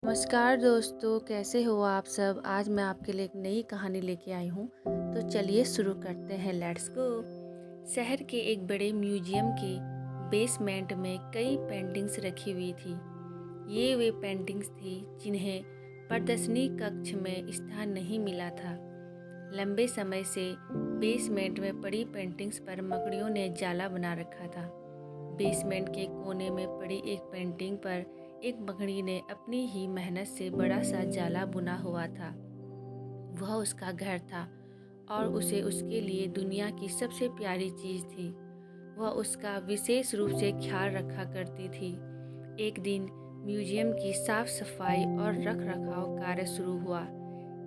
नमस्कार दोस्तों, कैसे हो आप सब। आज मैं आपके लिए एक नई कहानी लेके आई हूँ। तो चलिए शुरू करते हैं, लेट्स गो। शहर के एक बड़े म्यूजियम के बेसमेंट में कई पेंटिंग्स रखी हुई थी। ये वे पेंटिंग्स थी जिन्हें प्रदर्शनी कक्ष में स्थान नहीं मिला था। लंबे समय से बेसमेंट में पड़ी पेंटिंग्स पर मकड़ियों ने जाला बना रखा था। बेसमेंट के कोने में पड़ी एक पेंटिंग पर एक मकड़ी ने अपनी ही मेहनत से बड़ा सा जाला बुना हुआ था। वह उसका घर था और उसे उसके लिए दुनिया की सबसे प्यारी चीज़ थी। वह उसका विशेष रूप से ख्याल रखा करती थी। एक दिन म्यूजियम की साफ सफाई और रख रखाव कार्य शुरू हुआ।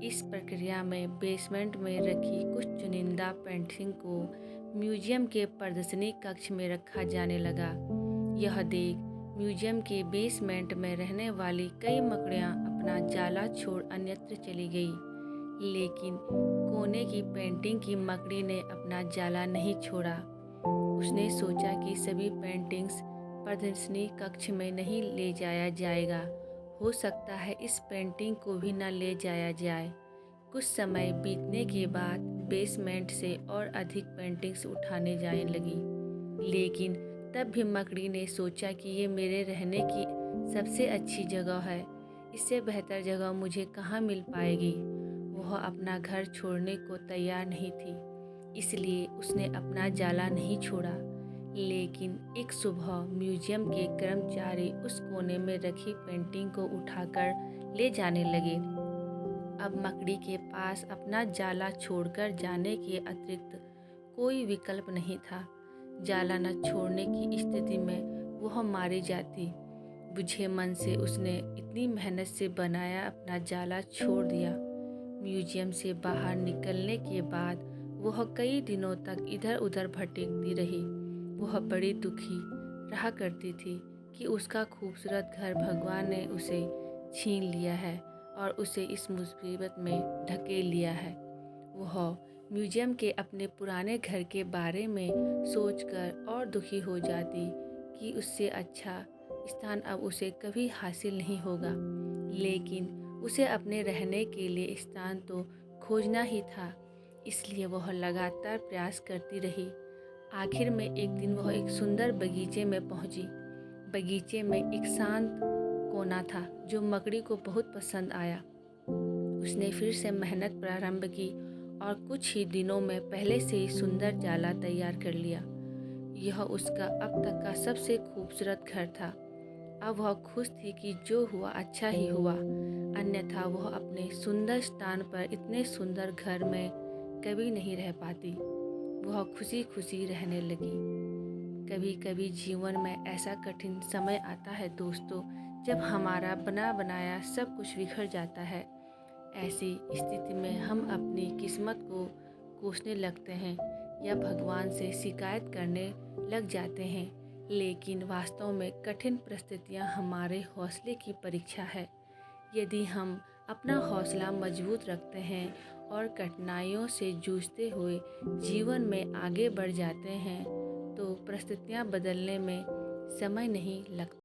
इस प्रक्रिया में बेसमेंट में रखी कुछ चुनिंदा पेंटिंग को म्यूजियम के प्रदर्शनी कक्ष में रखा जाने लगा। यह देख म्यूजियम के बेसमेंट में रहने वाली कई मकड़ियाँ अपना जाला छोड़ अन्यत्र चली गई, लेकिन कोने की पेंटिंग की मकड़ी ने अपना जाला नहीं छोड़ा। उसने सोचा कि सभी पेंटिंग्स प्रदर्शनी कक्ष में नहीं ले जाया जाएगा। हो सकता है इस पेंटिंग को भी न ले जाया जाए। कुछ समय बीतने के बाद बेसमेंट से और अधिक पेंटिंग्स उठाने जाने लगी, लेकिन तब भी मकड़ी ने सोचा कि ये मेरे रहने की सबसे अच्छी जगह है। इससे बेहतर जगह मुझे कहाँ मिल पाएगी। वह अपना घर छोड़ने को तैयार नहीं थी, इसलिए उसने अपना जाला नहीं छोड़ा। लेकिन एक सुबह म्यूजियम के कर्मचारी उस कोने में रखी पेंटिंग को उठाकर ले जाने लगे। अब मकड़ी के पास अपना जाला छोड़कर जाने के अतिरिक्त कोई विकल्प नहीं था। जाला न छोड़ने की स्थिति में वह मारी जाती। बुझे मन से उसने इतनी मेहनत से बनाया अपना जाला छोड़ दिया। म्यूजियम से बाहर निकलने के बाद वह कई दिनों तक इधर उधर भटकती रही। वह बड़ी दुखी रहा करती थी कि उसका खूबसूरत घर भगवान ने उसे छीन लिया है और उसे इस मुसीबत में ढकेल लिया है। वह म्यूजियम के अपने पुराने घर के बारे में सोचकर और दुखी हो जाती कि उससे अच्छा स्थान अब उसे कभी हासिल नहीं होगा। लेकिन उसे अपने रहने के लिए स्थान तो खोजना ही था, इसलिए वह लगातार प्रयास करती रही। आखिर में एक दिन वह एक सुंदर बगीचे में पहुंची। बगीचे में एक शांत कोना था जो मकड़ी को बहुत पसंद आया। उसने फिर से मेहनत प्रारंभ की और कुछ ही दिनों में पहले से ही सुंदर जाला तैयार कर लिया। यह उसका अब तक का सबसे खूबसूरत घर था। अब वह खुश थी कि जो हुआ अच्छा ही हुआ, अन्यथा वह अपने सुंदर स्थान पर इतने सुंदर घर में कभी नहीं रह पाती। वह खुशी खुशी रहने लगी। कभी कभी जीवन में ऐसा कठिन समय आता है दोस्तों, जब हमारा बना बनाया सब कुछ बिखर जाता है। ऐसी स्थिति में हम अपनी किस्मत को कोसने लगते हैं या भगवान से शिकायत करने लग जाते हैं, लेकिन वास्तव में कठिन परिस्थितियां हमारे हौसले की परीक्षा है। यदि हम अपना हौसला मजबूत रखते हैं और कठिनाइयों से जूझते हुए जीवन में आगे बढ़ जाते हैं, तो परिस्थितियां बदलने में समय नहीं लगता।